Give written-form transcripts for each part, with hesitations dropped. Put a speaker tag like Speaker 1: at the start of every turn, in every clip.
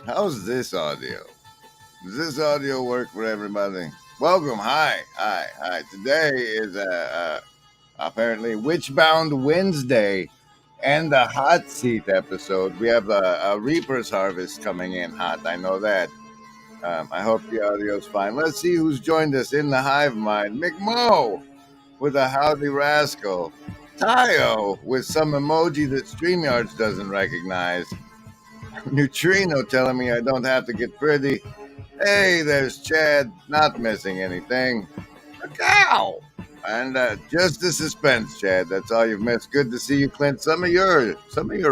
Speaker 1: How's this audio? Does this audio work for everybody? Welcome. Hi. Today is apparently Witchbound Wednesday and the hot seat episode. We have a Reaper's Harvest coming in hot. I know that. I hope the audio's fine. Let's see who's joined us in the hive mind. McMo with a howdy rascal. Tayo with some emoji that StreamYards doesn't recognize. Neutrino telling me I don't have to get pretty. Hey, there's Chad, not missing anything. A cow! And just the suspense, Chad. That's all you've missed. Good to see you, Clint. Some of your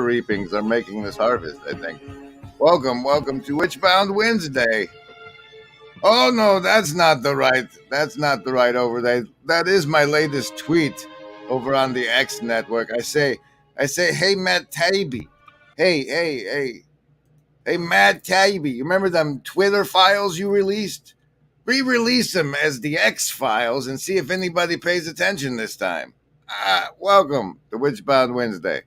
Speaker 1: reapings are making this harvest, I think. Welcome to Witchbound Wednesday. Oh no, that's not the right overlay. That is my latest tweet over on the X network. I say, hey Matt Taibbi. Hey, Matt Taibbi, you remember them Twitter files you released? Re-release them as the X files and see if anybody pays attention this time. Welcome to Witchbound Wednesday.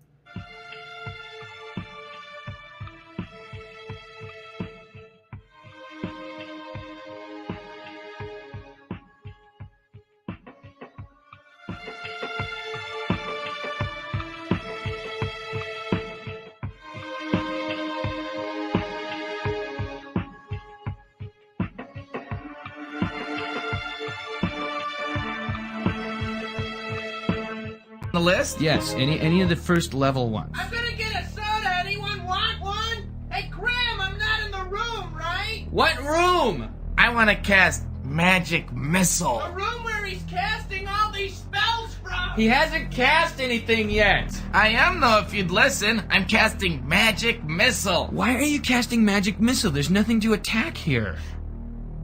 Speaker 2: The list?
Speaker 3: Yes, any of the first level ones.
Speaker 2: I'm gonna get a soda. Anyone want one? Hey, Graham, I'm not in the room, right? What room? I want to cast Magic Missile. The room where he's casting all these spells from. He hasn't cast anything yet. I am, though, if you'd listen. I'm casting Magic Missile.
Speaker 3: Why are you casting Magic Missile? There's nothing to attack here.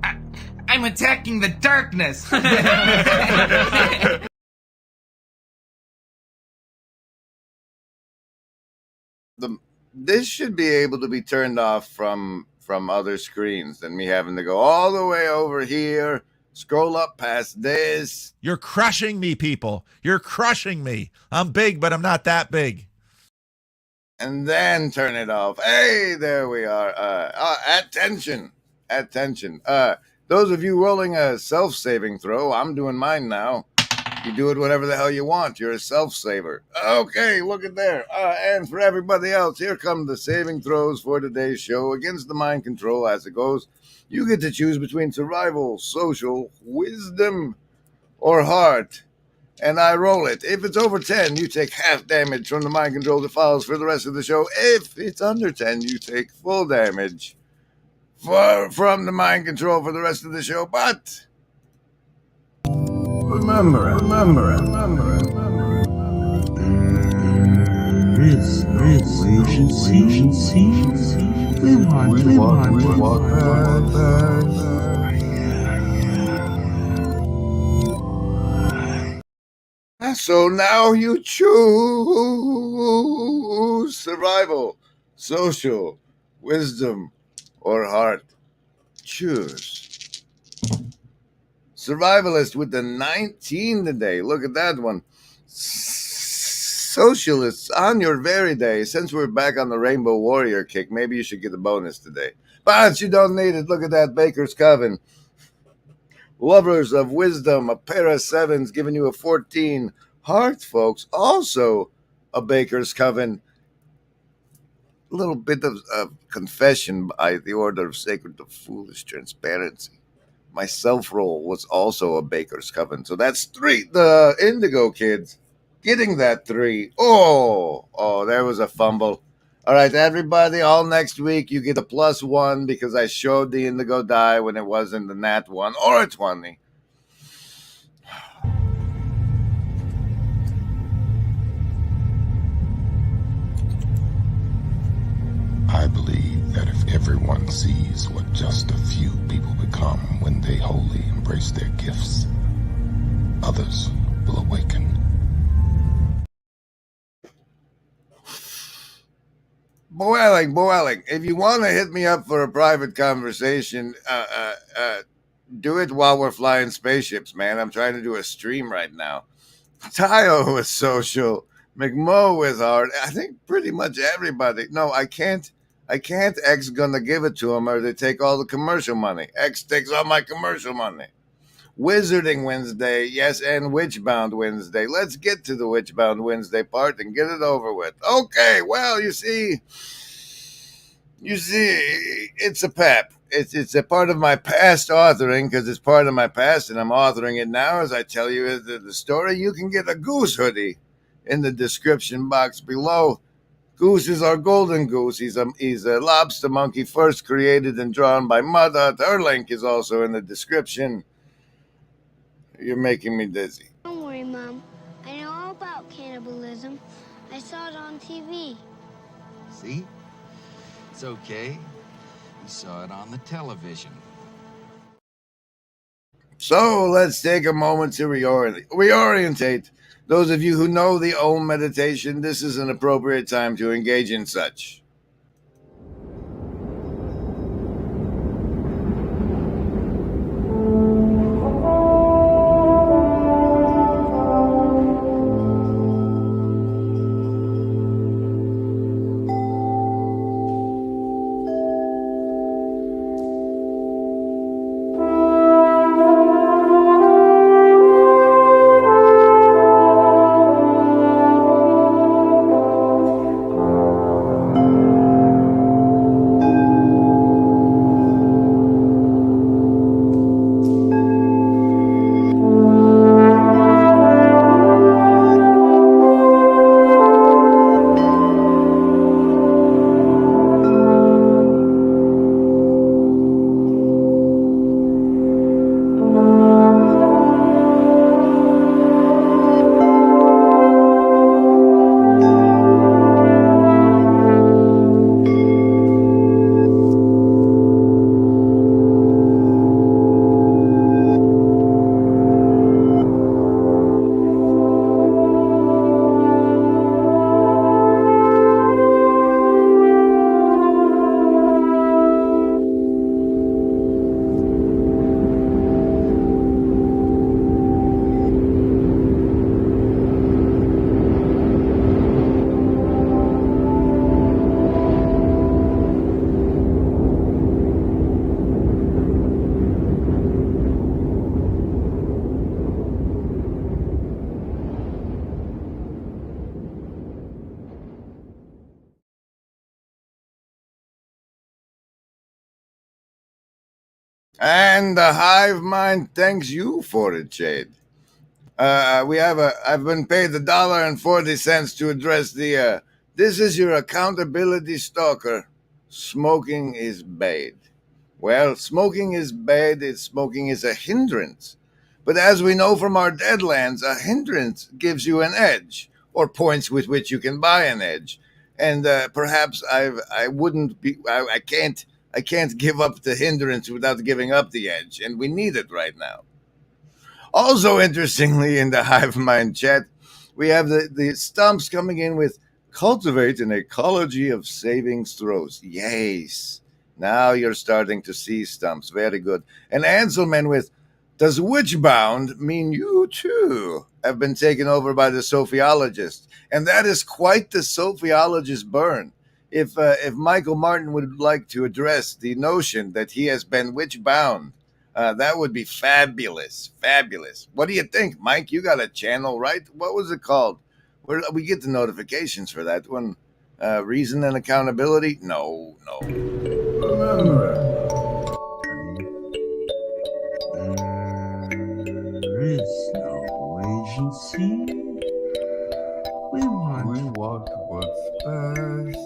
Speaker 2: I'm attacking the darkness.
Speaker 1: This should be able to be turned off from other screens than me having to go all the way over here, scroll up past this.
Speaker 4: You're crushing me, people. You're crushing me. I'm big, but I'm not that big.
Speaker 1: And then turn it off. Hey, there we are. Attention. Those of you rolling a self-saving throw, I'm doing mine now. You do it whatever the hell you want. You're a self-saver. Okay, look at there. And for everybody else, here come the saving throws for today's show. Against the mind control as it goes, you get to choose between survival, social, wisdom, or heart. And I roll it. If it's over 10, you take half damage from the mind control that follows for the rest of the show. If it's under 10, you take full damage from the mind control for the rest of the show. But remember it.
Speaker 5: This we walk
Speaker 1: past. So now you choose survival, social, wisdom, or heart. Choose. Survivalist with the 19 today. Look at that one. Socialists on your very day. Since we're back on the Rainbow Warrior kick, maybe you should get a bonus today. But you don't need it. Look at that Baker's Coven. Lovers of wisdom, a pair of sevens giving you a 14. Heart, folks, also a Baker's Coven. A little bit of confession by the order of sacred to foolish transparency. My self-roll was also a Baker's Coven. So that's 3. The Indigo kids getting that 3. Oh, there was a fumble. All right, everybody, all next week you get a +1 because I showed the indigo die when it wasn't the nat 1 or a 20.
Speaker 6: I believe that if everyone sees what just a few people become when they wholly embrace their gifts, others will awaken.
Speaker 1: Boeling, if you want to hit me up for a private conversation, do it while we're flying spaceships, man. I'm trying to do a stream right now. Tayo is social. McMo is hard. I think pretty much everybody. No, I can't. X gonna give it to him or they take all the commercial money. X takes all my commercial money. Wizarding Wednesday, yes, and Witchbound Wednesday. Let's get to the Witchbound Wednesday part and get it over with. Okay, well, you see, it's a pep. It's a part of my past authoring because it's part of my past, and I'm authoring it now as I tell you the story. You can get a Goose hoodie in the description box below. Goose is our golden goose. He's a lobster monkey first created and drawn by Mud Hut. Her link is also in the description. You're making me dizzy.
Speaker 7: Don't worry, Mom. I know all about cannibalism. I saw it on TV.
Speaker 8: See? It's okay. We saw it on the television.
Speaker 1: So let's take a moment to reorientate. Those of you who know the Om meditation, this is an appropriate time to engage in such. And the hive mind thanks you for it, Jade. I've been paid $1.40 to address the, this is your accountability stalker. Smoking is bad. Well, smoking is bad. Smoking is a hindrance. But as we know from our Deadlands, a hindrance gives you an edge, or points with which you can buy an edge. And perhaps I can't give up the hindrance without giving up the edge, and we need it right now. Also, interestingly, in the Hive Mind chat, we have the stumps coming in with cultivate an ecology of savings throws. Yes. Now you're starting to see stumps. Very good. And Anselman with, does Witchbound mean you too have been taken over by the Sophiologist? And that is quite the Sophiologist burn. If Michael Martin would like to address the notion that he has been witch-bound, that would be fabulous. Fabulous. What do you think, Mike? You got a channel, right? What was it called? Where we get the notifications for that one? Reason and accountability? No.
Speaker 5: Remember, there is no agency. We want what's best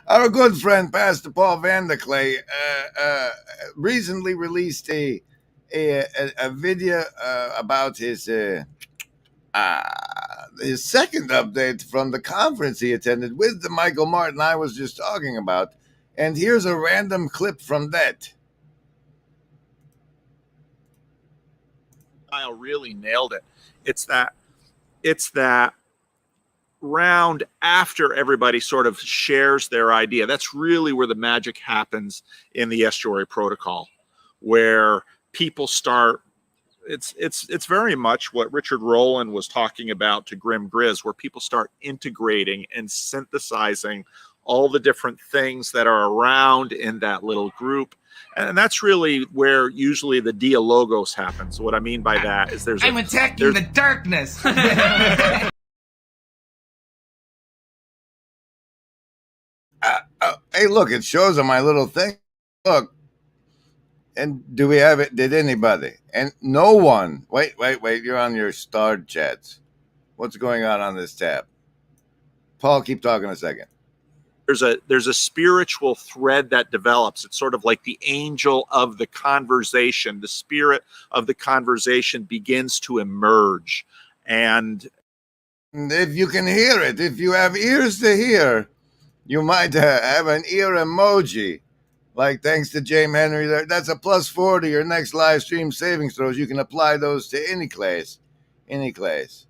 Speaker 1: Our good friend Pastor Paul Vanderclay recently released a video about his second update from the conference he attended with the Michael Martin I was just talking about. And here's a random clip from that.
Speaker 9: Kyle really nailed it. It's that round after everybody sort of shares their idea. That's really where the magic happens in the estuary protocol, where people start. It's very much what Richard Rowland was talking about to Grim Grizz, where people start integrating and synthesizing all the different things that are around in that little group. And that's really where usually the dialogos happens. What I mean by that is
Speaker 2: I'm attacking the darkness.
Speaker 1: Hey, look, it shows on my little thing. Look. And do we have it? Did anybody? And no one. Wait. You're on your starred chats. What's going on this tab? Paul, keep talking a second.
Speaker 9: There's a spiritual thread that develops. It's sort of like the angel of the conversation. The spirit of the conversation begins to emerge. And
Speaker 1: if you can hear it, if you have ears to hear, you might have an ear emoji. Like, thanks to James Henry, that's a +4 to your next live stream savings throws. You can apply those to any class. Let's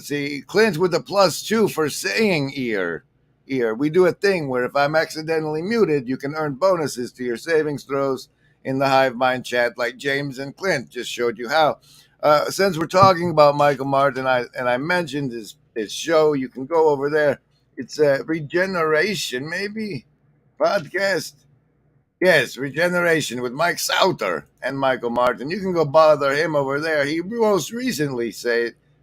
Speaker 1: see. Clint with a +2 for saying ear. We do a thing where if I'm accidentally muted, you can earn bonuses to your savings throws in the Hive Mind chat, like James and Clint just showed you how. Since we're talking about Michael Martin, I mentioned his show, you can go over there. It's Regeneration, maybe. Podcast. Yes, Regeneration with Mike Sauter and Michael Martin. You can go bother him over there. He most recently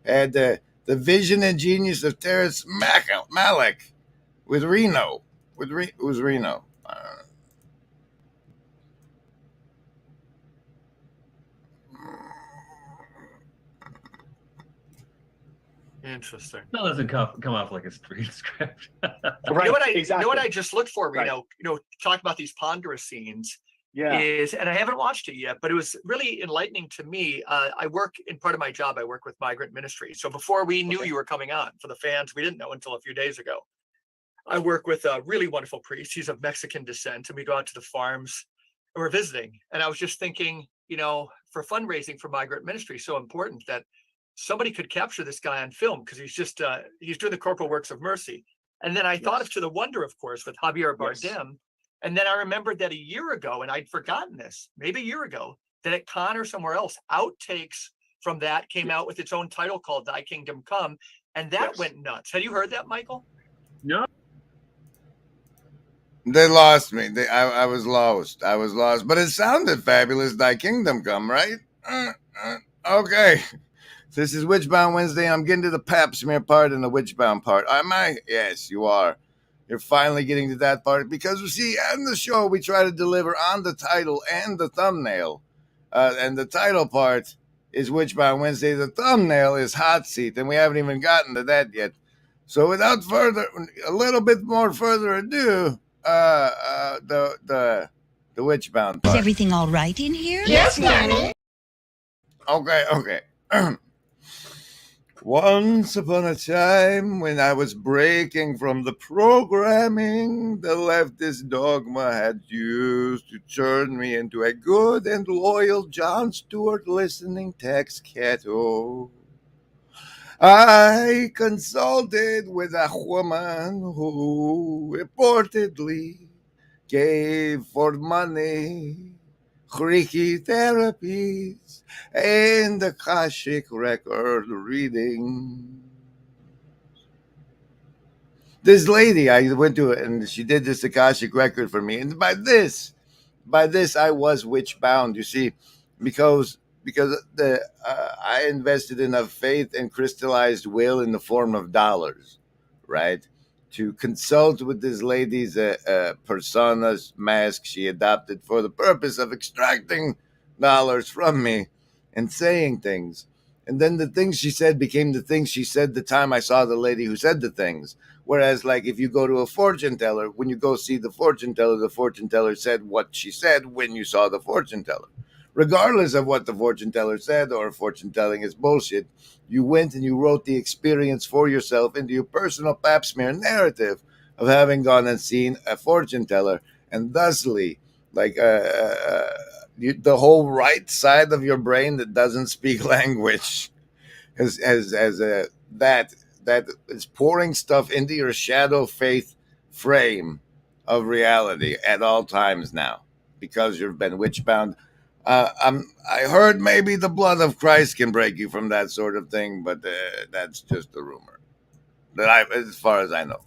Speaker 1: had the vision and genius of Terrence Malick with Reno. Who's Reno? I don't know.
Speaker 10: Interesting.
Speaker 11: That doesn't come off like a screen script.
Speaker 10: Right. You know what I just looked for, right. Talk about these ponderous scenes. Yeah. And I haven't watched it yet, but it was really enlightening to me. I work in part of my job, I work with migrant ministry. So before we knew you were coming on, for the fans, we didn't know until a few days ago. I work with a really wonderful priest. He's of Mexican descent, and we go out to the farms and we're visiting. And I was just thinking, for fundraising for migrant ministry, so important that somebody could capture this guy on film, because he's doing the corporal works of mercy. And then I thought of To the Wonder, of course, with Javier Bardem. Yes. And then I remembered that a year ago, and I'd forgotten this, maybe a year ago, that at Cannes or somewhere else, outtakes from that came out with its own title called Thy Kingdom Come. And that went nuts. Had you heard that, Michael?
Speaker 11: No.
Speaker 1: They lost me. I was lost. But it sounded fabulous. Thy Kingdom Come, right? Okay. This is Witchbound Wednesday, and I'm getting to the pap smear part and the Witchbound part. Am I? Yes, you are. You're finally getting to that part, because, you see, on the show, we try to deliver on the title and the thumbnail. And the title part is Witchbound Wednesday. The thumbnail is Hot Seat, and we haven't even gotten to that yet. So without a little bit more further ado, the Witchbound part.
Speaker 12: Is everything all right in here?
Speaker 7: Yes, Nanny.
Speaker 1: Okay. Once upon a time, when I was breaking from the programming the leftist dogma had used to turn me into a good and loyal Jon Stewart listening tax catto, I consulted with a woman who reportedly gave for money Reiki therapies and Akashic record reading. This lady, I went to it, and she did this Akashic record for me. And by this, I was witch bound. You see, because I invested enough faith and crystallized will in the form of dollars, right? To consult with this lady's persona's mask she adopted for the purpose of extracting dollars from me and saying things. And then the things she said became the things she said the time I saw the lady who said the things, Whereas, like, if you go to a fortune teller, when you go see the fortune teller said what she said when you saw the fortune teller. Regardless of what the fortune teller said, or fortune telling is bullshit, you went and you wrote the experience for yourself into your personal pap smear narrative of having gone and seen a fortune teller, and thusly, like, the whole right side of your brain that doesn't speak language has that is pouring stuff into your shadow faith frame of reality at all times now, because you've been witchbound. I heard maybe the blood of Christ can break you from that sort of thing, but that's just a rumor as far as I know.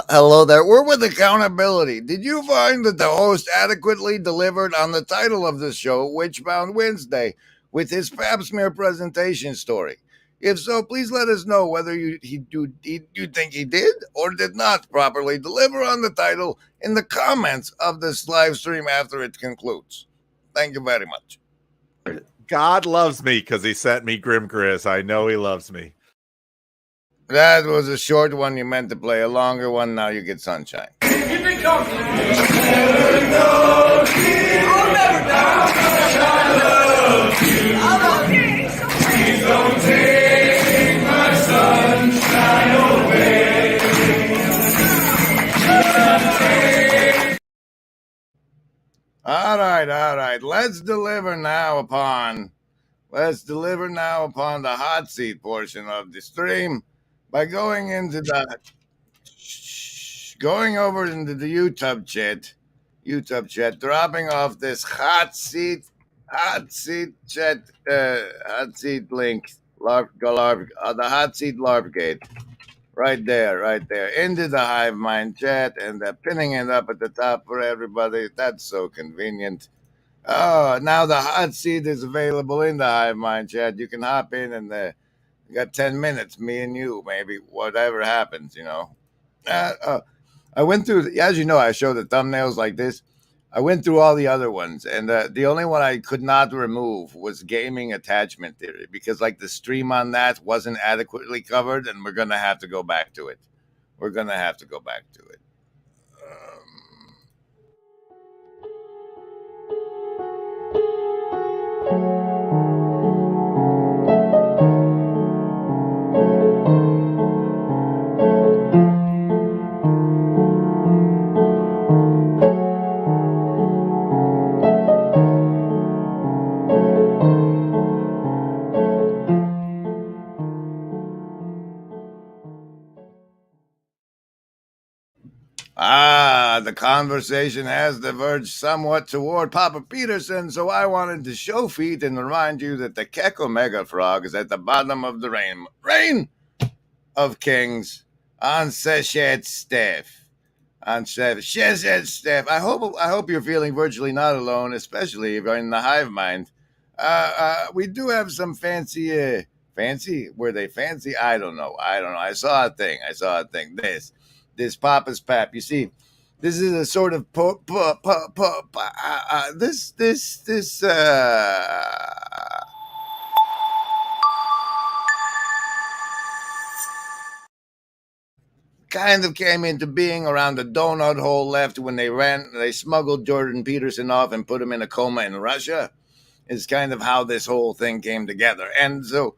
Speaker 1: Hello there. We're with accountability. Did you find that the host adequately delivered on the title of the show, Witchbound Wednesday, with his pap smear presentation story? If so, please let us know whether you think he did or did not properly deliver on the title in the comments of this live stream after it concludes. Thank you very much.
Speaker 12: God loves me because he sent me Grim Chris. I know he loves me.
Speaker 1: That was a short one you meant to play. A longer one, now you get sunshine.
Speaker 2: Keep it coming. I'll never die. I love you. I love you. Please don't take my sunshine away.
Speaker 1: All right. Let's deliver now upon the hot seat portion of the stream by going over into the YouTube chat, dropping off this hot seat chat, hot seat link, the hot seat LARP gate, right there, into the Hive Mind chat, and pinning it up at the top for everybody. That's so convenient. Oh, now the hot seat is available in the Hive Mind chat. You can hop in and we got 10 minutes, me and you, maybe, whatever happens, you know. I went through, as you know, I show the thumbnails like this. I went through all the other ones, and the only one I could not remove was gaming attachment theory, because, like, the stream on that wasn't adequately covered, and we're going to have to go back to it. The conversation has diverged somewhat toward Papa Peterson, so I wanted to show feet and remind you that the Kek Omega Frog is at the bottom of the reign of kings on Seshet Steph. I hope you're feeling virtually not alone, especially if you're in the Hive Mind. We do have some fancy. Were they fancy? I don't know. I saw a thing. This Papa's Pap. You see, This is a sort of this kind of came into being around the donut hole left when they smuggled Jordan Peterson off and put him in a coma in Russia. Is kind of how this whole thing came together. And so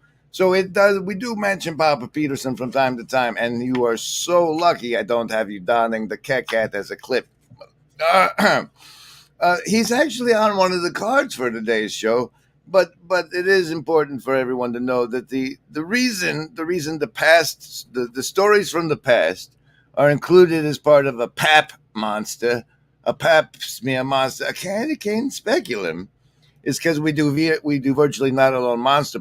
Speaker 1: it does. We do mention Papa Peterson from time to time, and you are so lucky I don't have you donning the Keck hat as a clip. He's actually on one of the cards for today's show, but it is important for everyone to know that the reason the stories from the past are included as part of a pap monster, a pap smear monster, a candy cane speculum, is because we do virtually not alone monster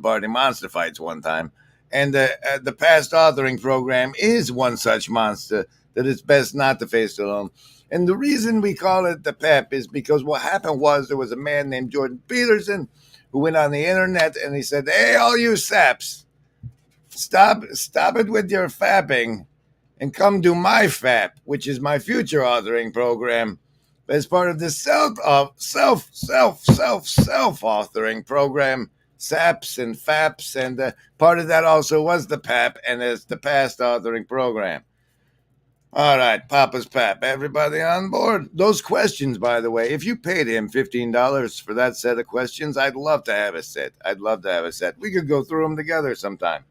Speaker 1: fights one time, and the past authoring program is one such monster that it's best not to face alone. And the reason we call it the PEP is because what happened was there was a man named Jordan Peterson who went on the internet and he said, "Hey, all you saps, stop it with your fapping and come do my FAP, which is my future authoring program, as part of this self-authoring program, SAPs and FAPs, and part of that also was the PAP, and it's the past authoring program." All right, Papa's Pap. Everybody on board? Those questions, by the way, if you paid him $15 for that set of questions, I'd love to have a set. We could go through them together sometime.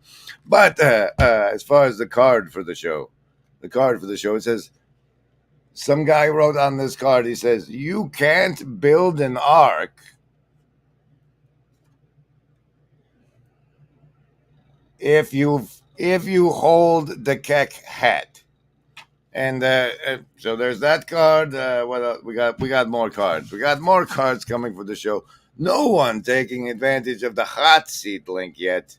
Speaker 1: But as far as the card for the show, it says, some guy wrote on this card, he says, "You can't build an ark if you hold the Keck hat." And so there's that card. What else? We got more cards. We got more cards coming for the show. No one taking advantage of the hot seat link yet.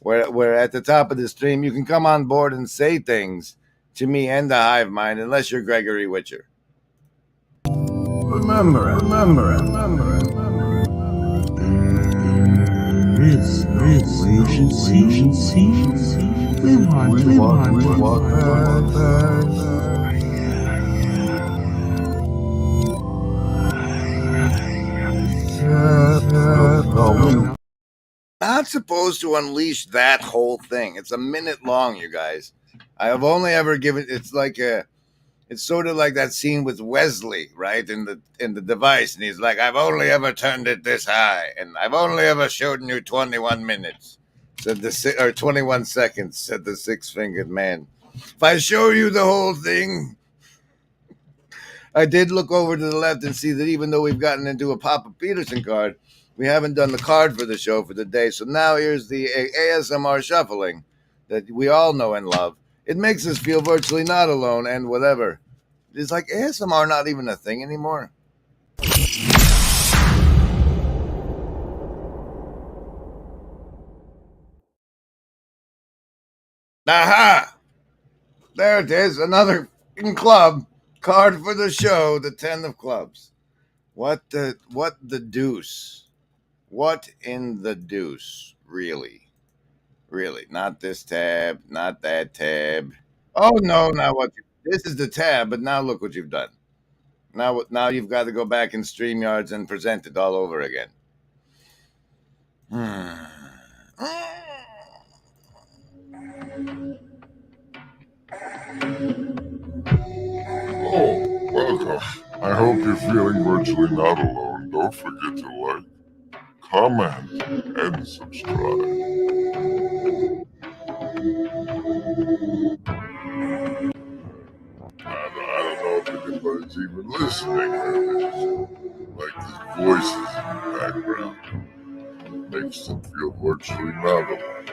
Speaker 1: Where at the top of the stream, you can come on board and say things to me and the Hive Mind, unless you're Gregory Witcher.
Speaker 5: Remember it. There is no agency. We want
Speaker 1: Not supposed to unleash that whole thing. It's a minute long, you guys. I have only ever given. It's sort of like that scene with Wesley, right, in the device, and he's like, "I've only ever turned it this high, and I've only ever showed you 21 minutes," or 21 seconds, said the six-fingered man. If I show you the whole thing, I did look over to the left and see that even though we've gotten into a Papa Peterson card, we haven't done the card for the show for the day. So now here's the ASMR shuffling that we all know and love. It makes us feel virtually not alone and whatever. It's like ASMR not even a thing anymore. Aha! There it is, another club card for the show, the 10 of clubs. What the deuce? What in the deuce? Really? Not this tab, not that tab. Oh no, now what? This is the tab, but now look what you've done. Now you've got to go back in StreamYards and present it all over again.
Speaker 6: Oh, welcome. I hope you're feeling virtually not alone. Don't forget to like, comment, and subscribe. I don't know if anybody's even listening. Like these voices in the background makes them feel virtually not alone.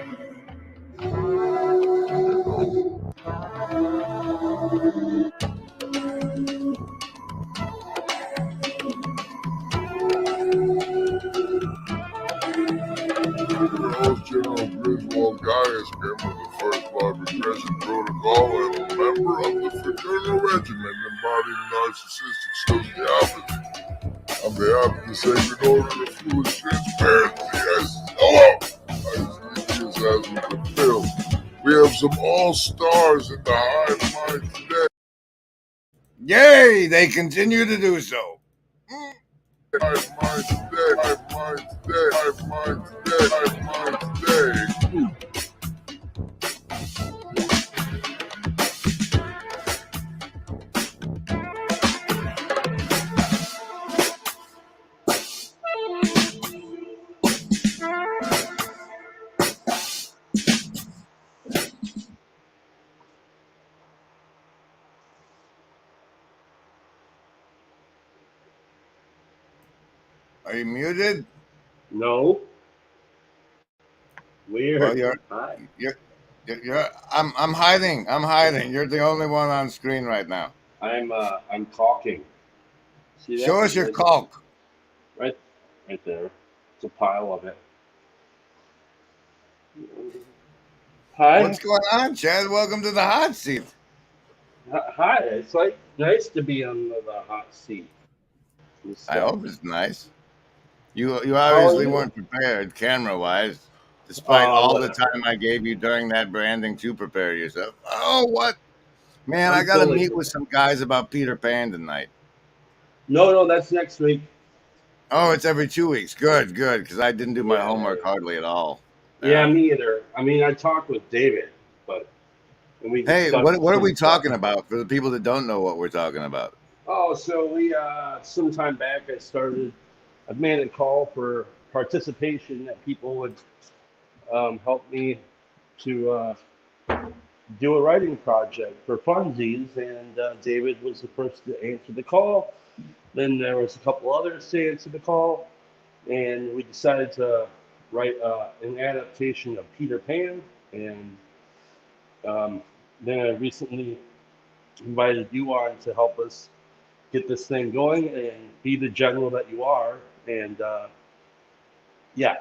Speaker 6: Your host, General Griswold Gaius, member of the First Blood Repression Protocol and a member of the Fraternal Regiment embodying narcissistic sociopathy. On behalf of the Sacred Order of Fluid Transparency, I say hello! I speak as with the film. We have some all-stars in the Hive Mind today.
Speaker 1: Yay, they continue to do so. Are you muted?
Speaker 13: No. Weird.
Speaker 1: Well, I'm hiding. I'm hiding. You're the only one on screen right now.
Speaker 13: I'm caulking. See that?
Speaker 1: Show us your caulk.
Speaker 13: Right there. It's a pile of it. Hi.
Speaker 1: What's going on, Chad? Welcome to the hot seat.
Speaker 13: Hi. It's like nice to be on the hot seat.
Speaker 1: I hope it's nice. You obviously weren't prepared camera-wise, despite all the time I gave you during that branding to prepare yourself. Oh, what? Man, I got to meet with some guys about Peter Pan tonight.
Speaker 13: No, that's next week.
Speaker 1: Oh, it's every 2 weeks. Good, because I didn't do my homework hardly at all.
Speaker 13: Yeah, me either. I mean, I talked with David, but...
Speaker 1: Hey, what are we talking about for the people that don't know what we're talking about?
Speaker 13: Oh, so we, some time back, I've made a call for participation that people would help me to do a writing project for funsies, and David was the first to answer the call. Then there was a couple others to answer the call, and we decided to write an adaptation of Peter Pan, and then I recently invited you on to help us get this thing going and be the general that you are, and yeah.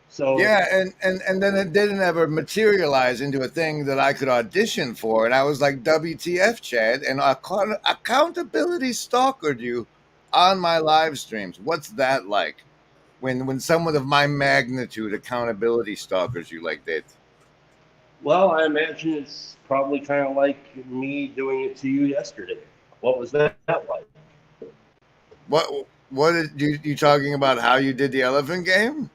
Speaker 13: So
Speaker 1: yeah, and then it didn't ever materialize into a thing that I could audition for, and I was like, WTF, Chad, and accountability stalkered you on my live streams. What's that like? When someone of my magnitude accountability stalkers you like that?
Speaker 13: Well, I imagine it's probably kind of like me doing it to you yesterday. What was that like?
Speaker 1: What are you talking about? How you did the elephant game?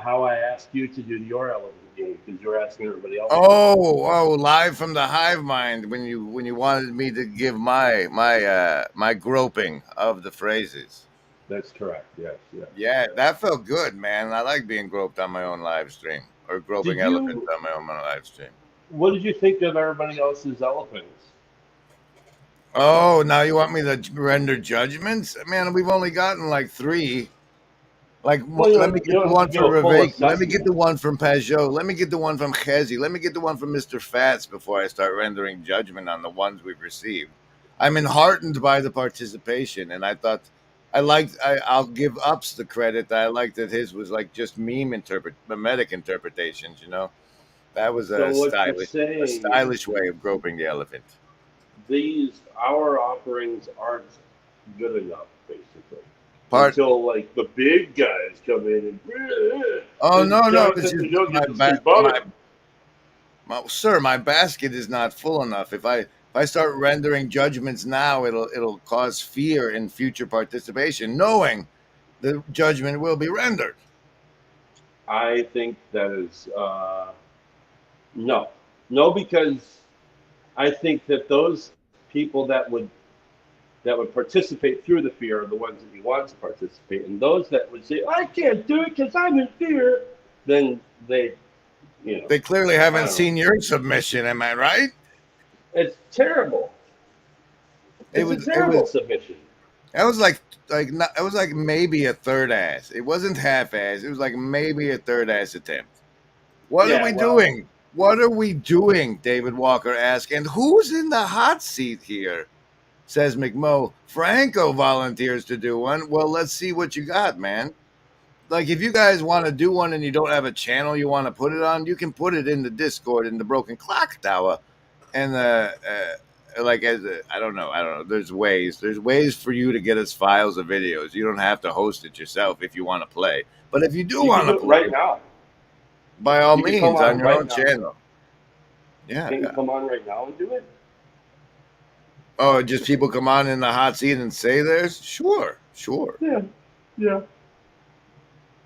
Speaker 13: How I asked you to do your elephant game because you're asking everybody else.
Speaker 1: Oh, live from the hive mind when you wanted me to give my groping of the phrases.
Speaker 13: That's correct. Yes.
Speaker 1: Yeah, that felt good, man. I like being groped on my own live stream or groping elephants on my own live stream.
Speaker 13: What did you think of everybody else's elephants?
Speaker 1: Oh, now you want me to render judgments? Man, we've only gotten like 3. Like, let me get the one from Ravik. Let me get the one from Pajot. Let me get the one from Chezi. Let me get the one from Mr. Fats before I start rendering judgment on the ones we've received. I'm enheartened by the participation, and I thought I'll give Ups the credit that I liked that his was like just mimetic interpretations, you know? That was a stylish way of groping the elephant.
Speaker 13: Our offerings aren't good enough, basically. Until like the big guys come in and
Speaker 1: no, it's just sir, my basket is not full enough. If I start rendering judgments now, it'll cause fear in future participation, knowing the judgment will be rendered.
Speaker 13: I think that is no, because I think that those people that would participate through the fear are the ones that you want to participate, and those that would say, I can't do it because I'm in fear, then they
Speaker 1: clearly haven't seen your submission. Am I right?
Speaker 13: It's terrible. It's a terrible submission.
Speaker 1: That was it was like maybe a third ass. It wasn't half ass. It was like maybe a third ass attempt. What are we doing? What are we doing? David Walker asked. And who's in the hot seat here? Says McMo. Franco volunteers to do one. Well, let's see what you got, man. Like, if you guys want to do one and you don't have a channel you want to put it on, you can put it in the Discord in the Broken Clock Tower. And I don't know. There's ways for you to get us files of videos. You don't have to host it yourself if you want to play. But if you do want to play
Speaker 13: right now,
Speaker 1: by all means on your own channel. Yeah.
Speaker 13: Can you come on right now and do it?
Speaker 1: Oh, just people come on in the hot seat and say theirs? Sure.
Speaker 13: Yeah.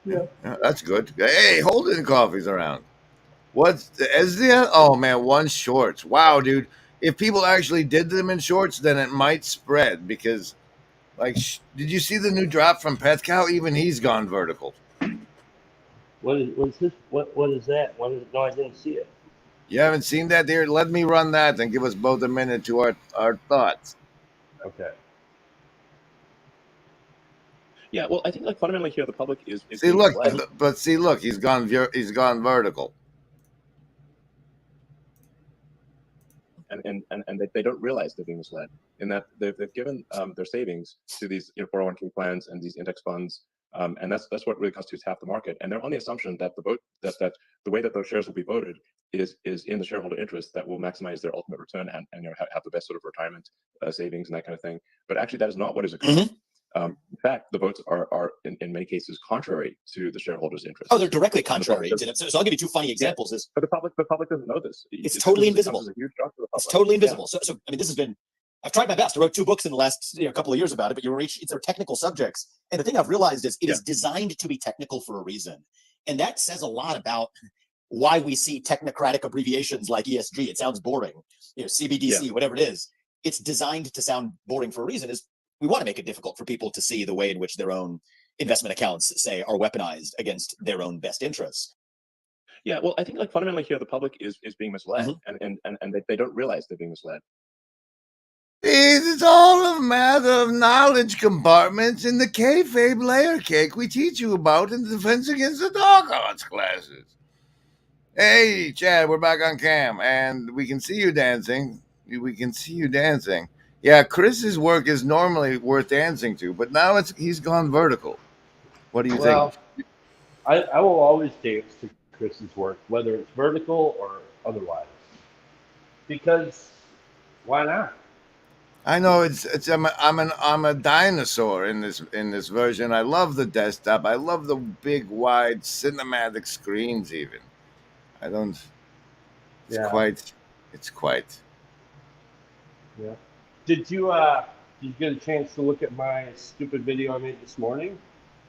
Speaker 1: Yeah, that's good. Hey, Holden Coffee's around. What's the SDN? Oh man, one shorts. Wow, dude. If people actually did them in shorts, then it might spread because, like, did you see the new drop from Petcow? Even he's gone vertical.
Speaker 13: What is this? What is that? No, I didn't see it.
Speaker 1: You haven't seen that, dear? Let me run that and give us both a minute to our thoughts.
Speaker 13: Okay.
Speaker 14: Yeah, well, I think like fundamentally here the public is
Speaker 1: See, look, but see, look, he's gone vertical.
Speaker 14: And they don't realize they're being misled in that they've given their savings to these 401k plans and these index funds, and that's what really constitutes half the market. And they're on the assumption that the vote that the way that those shares will be voted is in the shareholder interest that will maximize their ultimate return and have the best sort of retirement savings and that kind of thing. But actually, that is not what is occurring. In fact, the votes are in many cases contrary to the shareholders' interest.
Speaker 15: Oh, they're directly contrary. So I'll give you two funny examples.
Speaker 14: But the public doesn't know this.
Speaker 15: It's totally invisible. It's totally invisible.
Speaker 14: Yeah.
Speaker 15: So I mean, this has been. I've tried my best. I wrote 2 books in the last couple of years about it, but they're technical subjects. And the thing I've realized is it is designed to be technical for a reason, and that says a lot about why we see technocratic abbreviations like ESG. It sounds boring, CBDC, whatever it is. It's designed to sound boring for a reason. Is we want to make it difficult for people to see the way in which their own investment accounts, say, are weaponized against their own best interests.
Speaker 14: Yeah, well, I think like fundamentally here the public is being misled, and they don't realize they're being misled.
Speaker 1: It's all a matter of knowledge compartments in the kayfabe layer cake we teach you about in Defense Against the Dark Arts classes. Hey, Chad, we're back on cam, and we can see you dancing. Yeah, Chris's work is normally worth dancing to, but now he's gone vertical. What do you think?
Speaker 13: I will always dance to Chris's work, whether it's vertical or otherwise, because why not?
Speaker 1: I know I'm a dinosaur in this version. I love the desktop. I love the big wide cinematic screens. Even I don't. It's quite.
Speaker 13: Yeah. Did you get a chance to look at my stupid video I made this morning?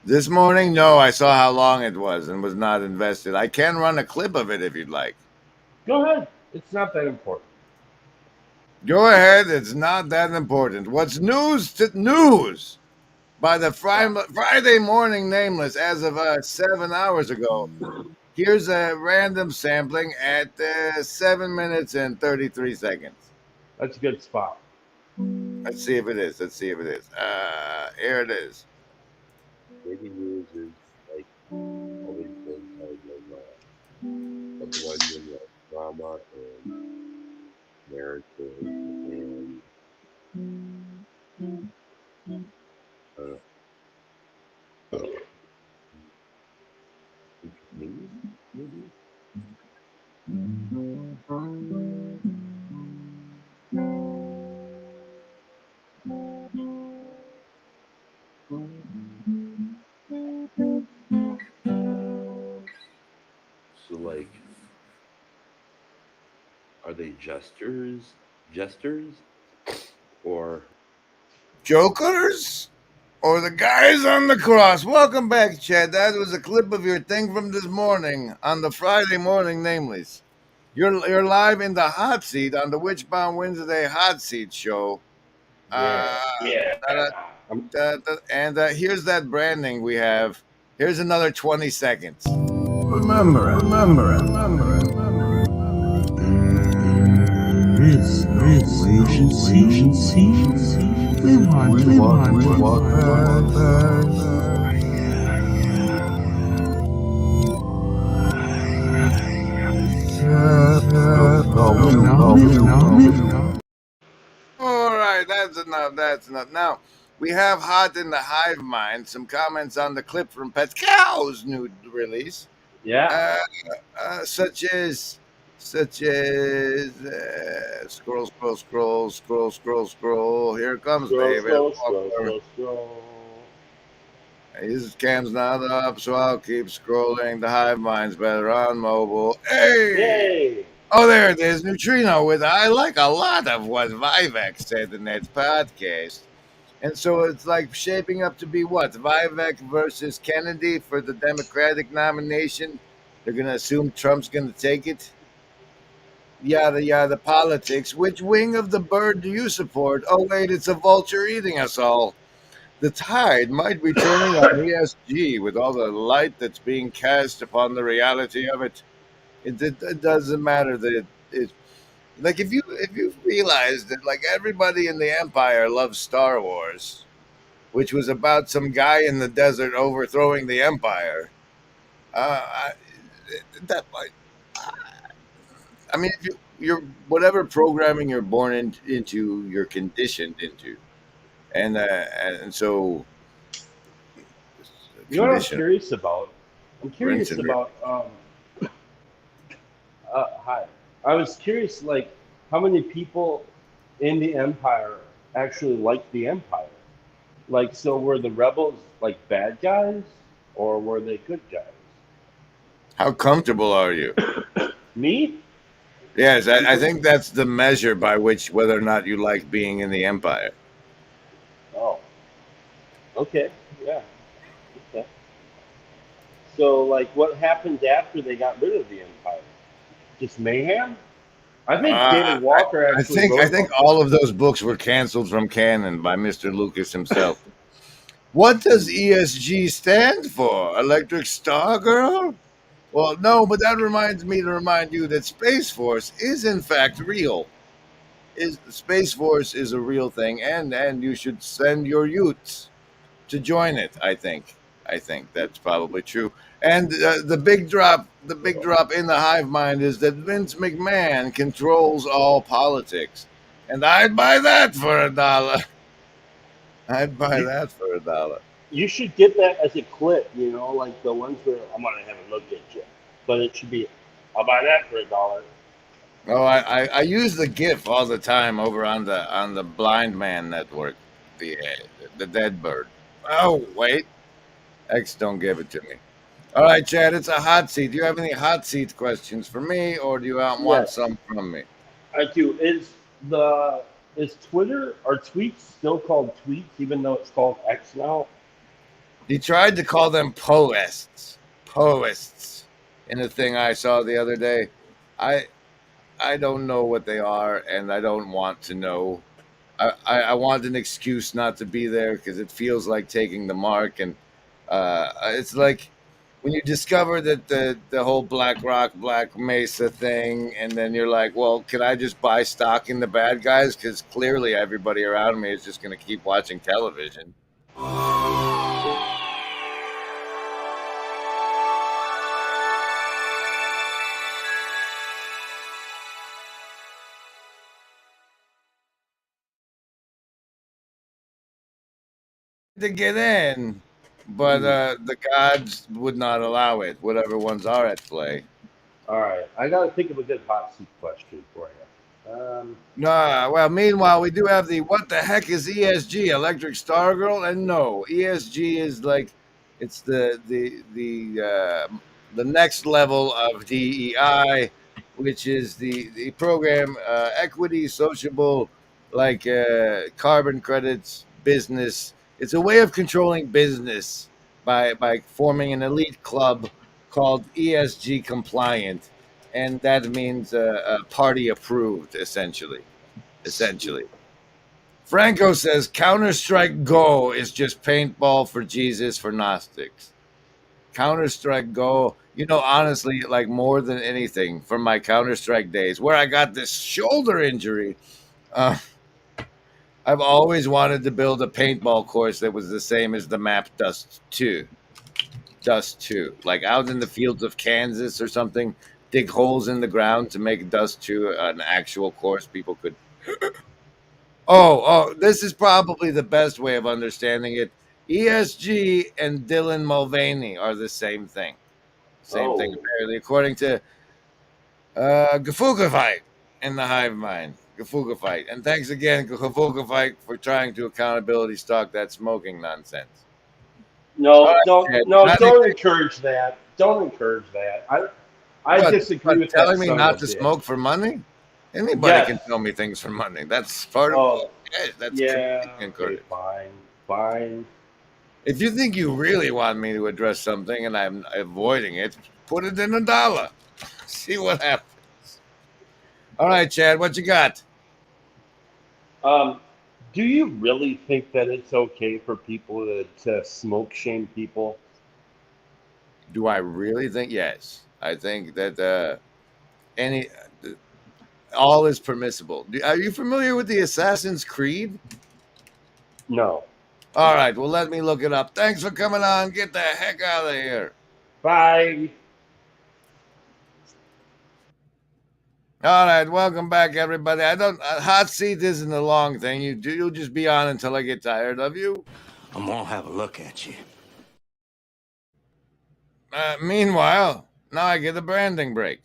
Speaker 1: This morning? No, I saw how long it was and was not invested. I can run a clip of it if you'd like.
Speaker 13: Go ahead. It's not that important.
Speaker 1: Go ahead. It's not that important. What's news to news? By the Friday morning nameless as of 7 hours ago. Here's a random sampling at 7 minutes and 33 seconds.
Speaker 13: That's a good spot.
Speaker 1: Let's see if it is. Here it is.
Speaker 6: Breaking news is like all these things have like blending of drama and narrative and maybe. So like, are they jesters, or
Speaker 1: jokers? Or the guys on the cross? Welcome back, Chad. That was a clip of your thing from this morning on the Friday morning nameless. You're live in the hot seat on the Witchbound Wednesday hot seat show. And here's that branding we have. Here's another 20 seconds. Remember it.
Speaker 5: This agency. We want.
Speaker 1: All right, that's enough. Now, we have hot in the hive mind some comments on the clip from Petcow's new release.
Speaker 13: Yeah.
Speaker 1: Such as scroll. Here it comes, baby.
Speaker 13: Scroll.
Speaker 1: His cam's not up, so I'll keep scrolling. The hive mind's better on mobile. Hey! Oh, there it is, Neutrino. With I like a lot of what Vivek said in that podcast. And so it's like shaping up to be what? Vivek versus Kennedy for the Democratic nomination. They're going to assume Trump's going to take it. Yada, yada, politics. Which wing of the bird do you support? Oh, wait, it's a vulture eating us all. The tide might be turning on ESG with all the light that's being cast upon the reality of it. It doesn't matter that it like if you realize that like everybody in the Empire loves Star Wars, which was about some guy in the desert overthrowing the Empire. I, that I mean, if you're whatever programming you're born into, you're conditioned into, and so
Speaker 13: You know what I'm
Speaker 1: condition.
Speaker 13: curious about? I'm curious about. Hi. I was curious, like, how many people in the Empire actually liked the Empire? Like, so were the rebels like bad guys, or were they good guys?
Speaker 1: How comfortable are you?
Speaker 13: Me?
Speaker 1: Yes, I think that's the measure by which whether or not you like being in the Empire.
Speaker 13: Oh. Okay. Yeah. Okay. So, like, what happened after they got rid of the Empire? Just mayhem? I think David Walker actually wrote
Speaker 1: I think all of those books were canceled from canon by Mr. Lucas himself. What does ESG stand for? Electric Star Girl? Well, no, but that reminds me to remind you that Space Force is in fact real. Space Force is a real thing, and you should send your youths to join it. I think that's probably true. And the big drop in the hive mind is that Vince McMahon controls all politics, and I'd buy that for $1. I'd buy that for $1.
Speaker 13: You should get that as a clip, you know, like the ones where I'm gonna have a look at you, but it should be, I'll buy that for $1.
Speaker 1: Oh, I use the GIF all the time over on the Blind Man Network, the Dead Bird. Oh wait, X don't give it to me. All right, Chad, it's a hot seat. Do you have any hot seat questions for me, or do you want
Speaker 13: Yes.
Speaker 1: some from me?
Speaker 13: I do. Is Twitter or tweets still called tweets, even though it's called X now?
Speaker 1: He tried to call them poests in a thing I saw the other day. I don't know what they are, and I don't want to know. I want an excuse not to be there because it feels like taking the mark, and it's like when you discover that the whole Black Rock, Black Mesa thing, and then you're like, well, can I just buy stock in the bad guys? Because clearly everybody around me is just going to keep watching television. To get in, but the gods would not allow it, whatever ones are at play.
Speaker 13: All right, I got to think of a good hot seat question for you.
Speaker 1: Nah, well, meanwhile, we do have what the heck is ESG, Electric Star Girl? And no, ESG is like, it's the next level of DEI, which is the program equity, sociable, like carbon credits, business. It's a way of controlling business by forming an elite club called ESG compliant, and that means party approved, essentially. Franco says Counter-Strike Go is just paintball for Jesus for Gnostics. Counter-Strike Go, you know, honestly, like more than anything from my Counter-Strike days where I got this shoulder injury, I've always wanted to build a paintball course that was the same as the map Dust 2. Dust 2. Like out in the fields of Kansas or something, dig holes in the ground to make Dust 2 an actual course people could... Oh, this is probably the best way of understanding it. ESG and Dylan Mulvaney are the same thing. Same thing, apparently, according to Gafugafite in the Hive Mind. Gafugafite. And thanks again, Gafugafite, for trying to accountability stalk that smoking nonsense.
Speaker 13: No, don't encourage that. Don't encourage that. I disagree with that
Speaker 1: telling me
Speaker 13: son
Speaker 1: not
Speaker 13: of
Speaker 1: to
Speaker 13: a bitch.
Speaker 1: smoke for money? Anybody
Speaker 13: Yes.
Speaker 1: can tell me things for money. That's part of it. That's
Speaker 13: yeah.
Speaker 1: completely
Speaker 13: Okay,
Speaker 1: encouraged.
Speaker 13: fine.
Speaker 1: If you think you really want me to address something and I'm avoiding it, put it in $1. See what happens. All right, Chad, what you got?
Speaker 13: Do you really think that it's okay for people to smoke shame people?
Speaker 1: Do I really think? Yes. I think that any all is permissible. Are you familiar with the Assassin's Creed?
Speaker 13: No.
Speaker 1: All right, well, let me look it up. Thanks for coming on. Get the heck out of here.
Speaker 13: Bye.
Speaker 1: All right, welcome back, everybody. I don't hot seat isn't a long thing. You'll just be on until I get tired of you.
Speaker 16: I'm gonna have a look at you.
Speaker 1: Meanwhile, now I get a branding break.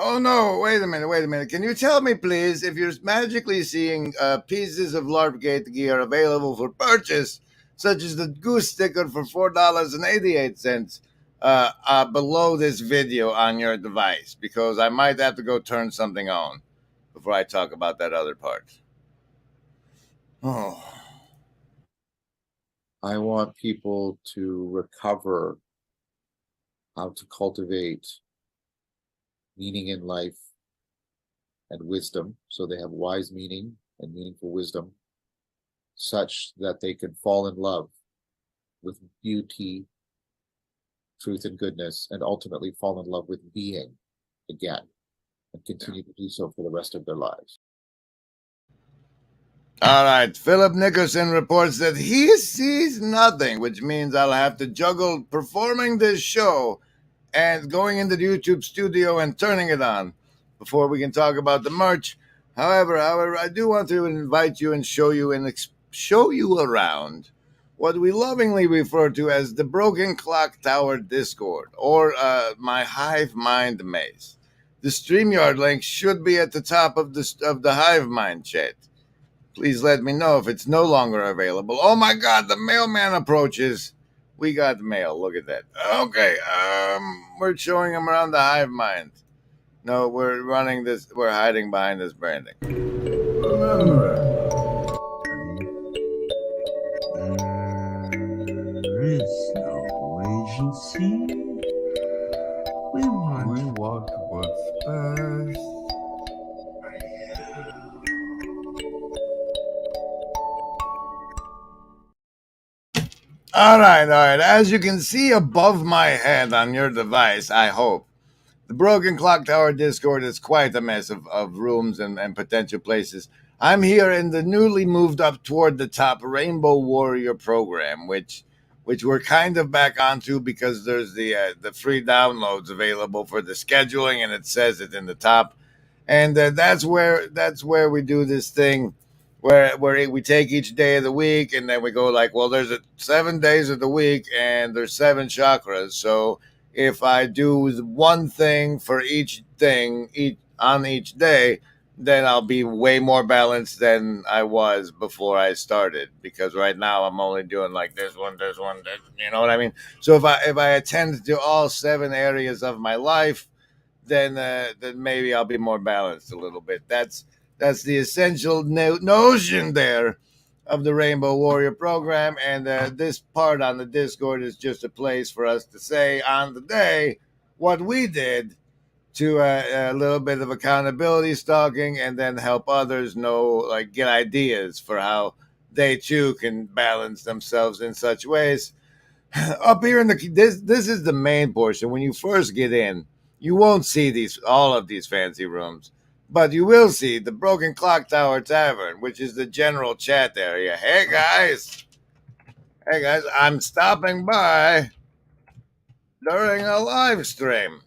Speaker 1: Oh no, wait a minute. Can you tell me, please, if you're magically seeing pieces of LARPgate gear available for purchase, such as the Goose sticker for $4.88 below this video on your device? Because I might have to go turn something on before I talk about that other part. Oh.
Speaker 17: I want people to recover how to cultivate meaning in life and wisdom, so they have wise meaning and meaningful wisdom, such that they can fall in love with beauty, truth, and goodness, and ultimately fall in love with being again, and continue to do so for the rest of their lives.
Speaker 1: All right, Philip Nickerson reports that he sees nothing, which means I'll have to juggle performing this show and going into the YouTube studio and turning it on before we can talk about the merch. However, I do want to invite you and show you around what we lovingly refer to as the Broken Clock Tower Discord, or my Hive Mind maze. The StreamYard link should be at the top of the Hive Mind chat. Please let me know if it's no longer available. Oh my God, the mailman approaches. We got mail. Look at that. Okay, we're showing him around the Hive Mind. No, we're running this. We're hiding behind this branding.
Speaker 5: There is no agency. We want what's best.
Speaker 1: All right. As you can see above my head on your device, I hope, the Broken Clock Tower Discord is quite a mess of rooms and potential places. I'm here in the newly moved up toward the top Rainbow Warrior program, which we're kind of back onto because there's the free downloads available for the scheduling, and it says it in the top. And that's where we do this thing where we take each day of the week, and then we go like, well, there's 7 days of the week, and there's 7 chakras. So if I do one thing for each thing on each day, then I'll be way more balanced than I was before I started. Because right now I'm only doing like this one, you know what I mean? So if I attend to all 7 areas of my life, then maybe I'll be more balanced a little bit. That's the essential notion there. of the Rainbow Warrior program, and this part on the Discord is just a place for us to say on the day what we did to a little bit of accountability stalking, and then help others know, like, get ideas for how they too can balance themselves in such ways. Up here in this is the main portion. When you first get in, you won't see all of these fancy rooms, but you will see the Broken Clock Tower Tavern, which is the general chat area. Hey guys, I'm stopping by during a live stream.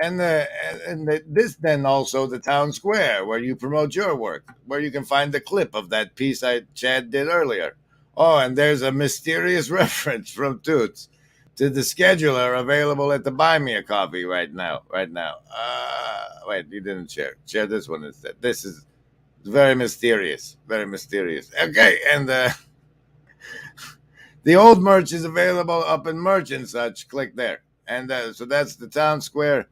Speaker 1: And this then also the town square where you promote your work, where you can find the clip of that piece Chad did earlier. Oh, and there's a mysterious reference from Toots to the scheduler available at the Buy Me a Coffee right now. Wait, you didn't share. Share this one instead. This is very mysterious. Very mysterious. Okay, and the old merch is available up in merch and such. Click there. And so that's the town square.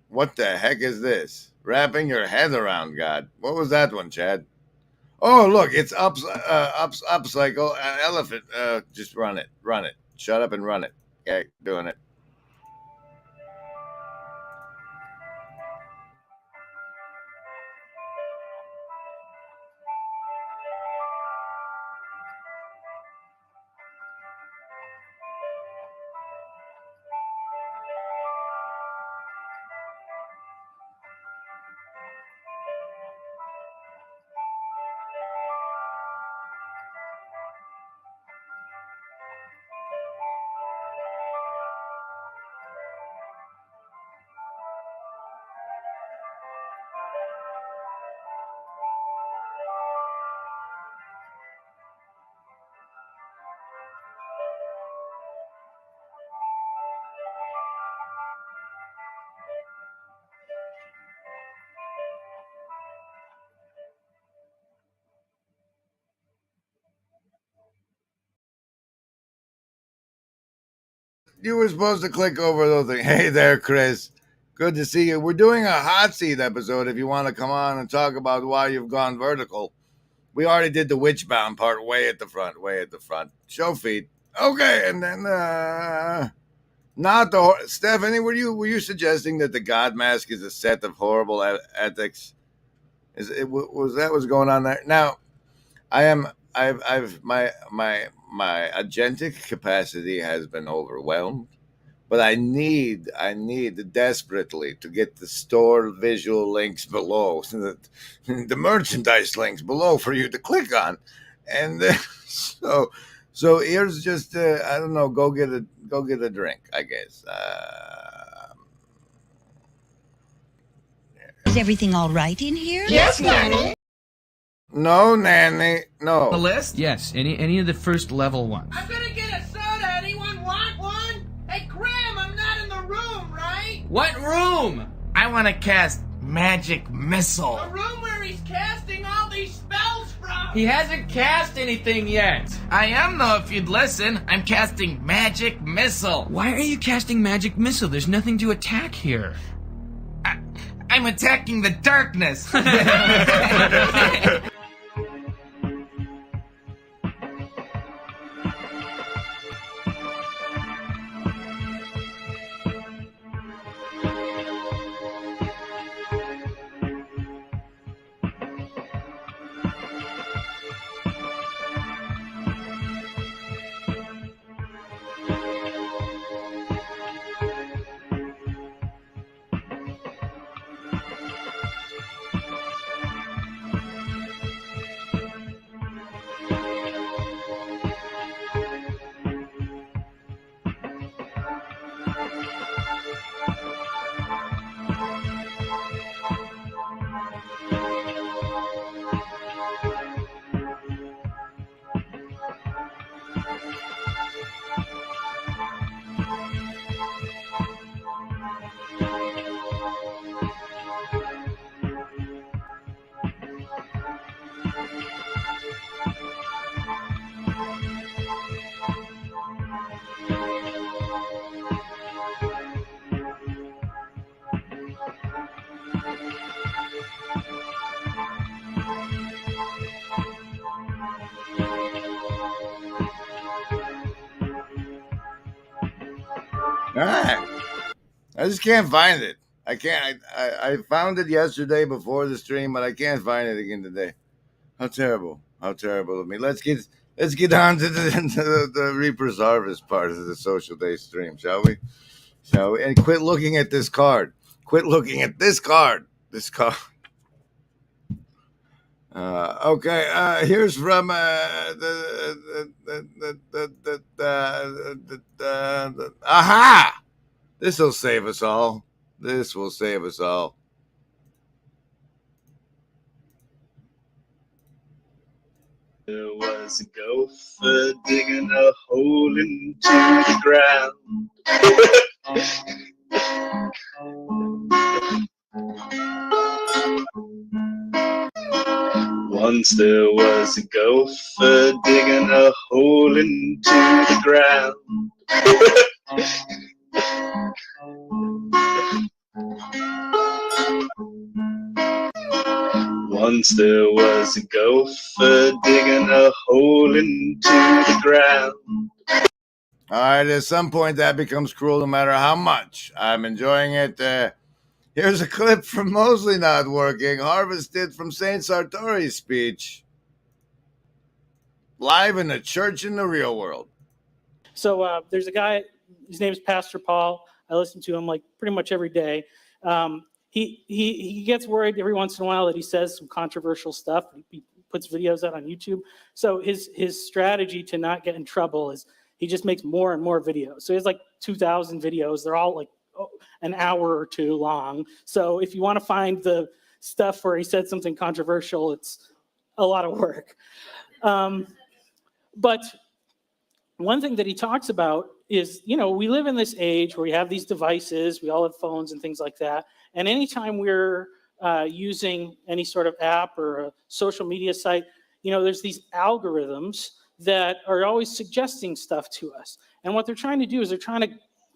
Speaker 1: What the heck is this? Wrapping your head around, God. What was that one, Chad? Oh, look, it's upcycle elephant. Just run it. Shut up and run it. Okay, doing it. You were supposed to click over those things. Hey there, Chris. Good to see you. We're doing a hot seat episode if you want to come on and talk about why you've gone vertical. We already did the Witchbound part way at the front. Show feed. Okay, and then not the Stephanie, were you suggesting that the God Mask is a set of horrible ethics? Was that what's going on there? Now, I've my agentic capacity has been overwhelmed, but I need desperately to get the store visual links below, so that the merchandise links below for you to click on, and so here's just I don't know, go get a drink, I guess.
Speaker 18: Is everything all right in here?
Speaker 2: Yes, Nanny.
Speaker 1: No, Nanny, no.
Speaker 3: The list? Yes, any of the first level ones.
Speaker 2: I'm gonna get a soda. Anyone want one? Hey, Graham, I'm not in the room, right?
Speaker 3: What room? I want to cast Magic Missile.
Speaker 2: The room where he's casting all these spells from.
Speaker 3: He hasn't cast anything yet. I am, though, if you'd listen. I'm casting Magic Missile. Why are you casting Magic Missile? There's nothing to attack here. I'm attacking the darkness.
Speaker 1: All right. I just can't find it. I can't. I found it yesterday before the stream, but I can't find it again today. How terrible! How terrible of me. Let's get on to the Reaper's Harvest part of the Social Day stream, shall we? Shall we? And quit looking at this card. Quit looking at this card. This card. Okay. Here's from aha. This will save us all. This will save us all.
Speaker 19: There was a gopher digging a hole into the ground. Once there was a gopher digging a hole into the ground. Once there was a gopher digging a hole into the ground.
Speaker 1: All right, at some point that becomes cruel no matter how much I'm enjoying it. Here's a clip from Mosley Not Working, harvested from Saint Sartori's speech, live in a church in the real world.
Speaker 20: So there's a guy, his name is Pastor Paul. I listen to him like pretty much every day. He gets worried every once in a while that he says some controversial stuff. He puts videos out on YouTube. So his strategy to not get in trouble is he just makes more and more videos. So he has like 2,000 videos. They're all like an hour or two long. So if you want to find the stuff where he said something controversial, it's a lot of work. But one thing that he talks about is, we live in this age where we have these devices, we all have phones and things like that. And anytime we're using any sort of app or a social media site, there's these algorithms that are always suggesting stuff to us. And what they're trying to do is they're trying to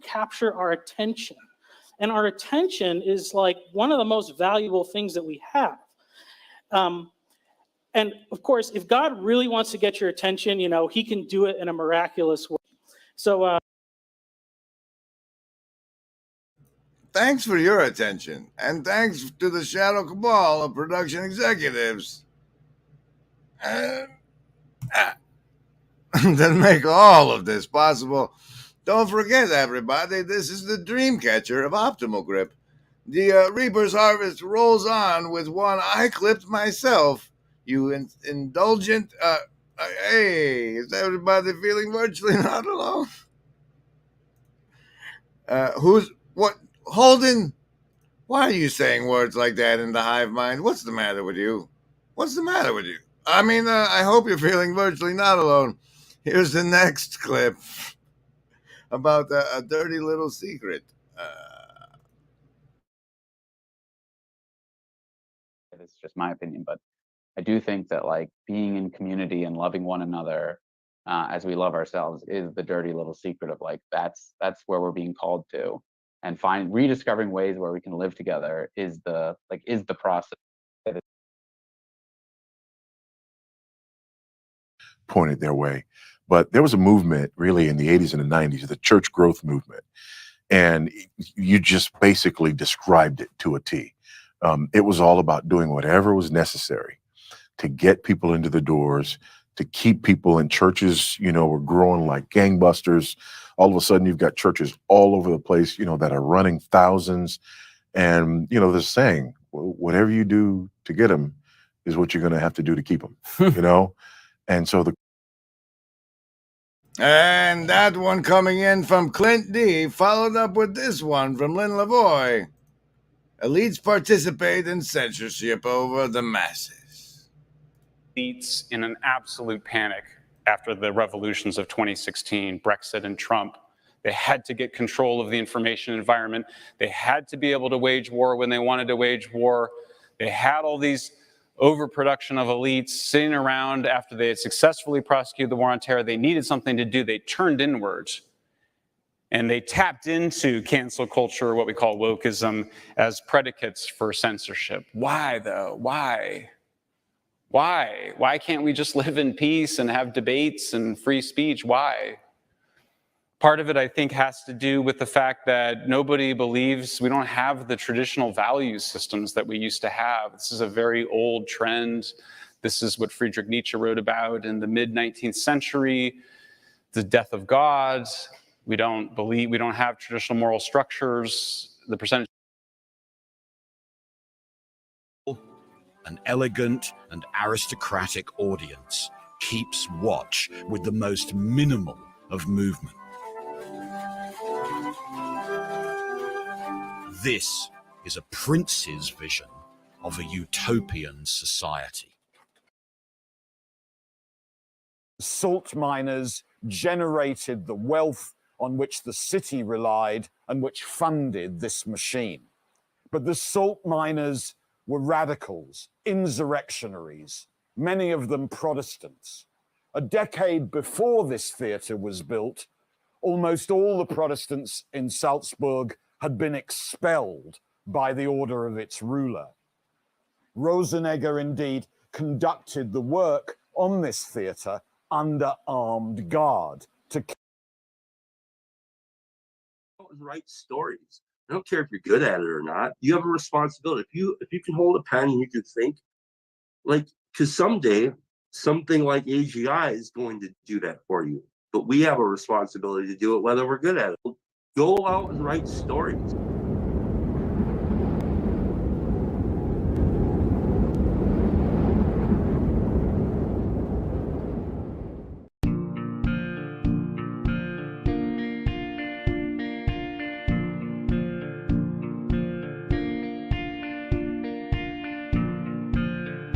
Speaker 20: capture our attention. And our attention is like one of the most valuable things that we have. And of course, if God really wants to get your attention, he can do it in a miraculous way. So
Speaker 1: thanks for your attention, and thanks to the Shadow Cabal of production executives that make all of this possible. Don't forget, everybody, this is the Dreamcatcher of Optimal Grip. The Reaper's Harvest rolls on with one I clipped myself. You indulgent... hey, is everybody feeling virtually not alone? What? Holden? Why are you saying words like that in the hive mind? What's the matter with you? What's the matter with you? I mean, I hope you're feeling virtually not alone. Here's the next clip about a dirty little secret.
Speaker 21: It's just my opinion, but I do think that like being in community and loving one another as we love ourselves is the dirty little secret of like that's where we're being called to, and rediscovering ways where we can live together is the process.
Speaker 22: Pointed their way. But there was a movement really in the 80s and the 90s, the church growth movement. And you just basically described it to a T. It was all about doing whatever was necessary to get people into the doors, to keep people in churches, were growing like gangbusters. All of a sudden you've got churches all over the place, that are running thousands. And, they're saying, whatever you do to get them is what you're going to have to do to keep them, And so
Speaker 1: And that one coming in from Clint D, followed up with this one from Lynn Lavoie. Elites participate in censorship over the masses.
Speaker 23: Elites in an absolute panic after the revolutions of 2016, Brexit and Trump. They had to get control of the information environment. They had to be able to wage war when they wanted to wage war. They had all these overproduction of elites sitting around after they had successfully prosecuted the war on terror. They needed something to do. They turned inwards. And they tapped into cancel culture, what we call wokeism, as predicates for censorship. Why, though? Why? Why can't we just live in peace and have debates and free speech? Why? Part of it, I think, has to do with the fact that nobody believes, we don't have the traditional value systems that we used to have. This is a very old trend. This is what Friedrich Nietzsche wrote about in the mid-19th century, the death of God. We don't have traditional moral structures. The percentage.
Speaker 4: An elegant and aristocratic audience keeps watch with the most minimal of movement. This is a prince's vision of a utopian society.
Speaker 8: Salt miners generated the wealth on which the city relied and which funded this machine. But the salt miners were radicals, insurrectionaries, many of them Protestants. A decade before this theatre was built, almost all the Protestants in Salzburg had been expelled by the order of its ruler. Rosenegger indeed conducted the work on this theatre under armed guard to
Speaker 9: write stories. I don't care if you're good at it or not. You have a responsibility. If you can hold a pen and you can think, like, because someday something like AGI is going to do that for you. But we have a responsibility to do it whether we're good at it. Go out and write stories.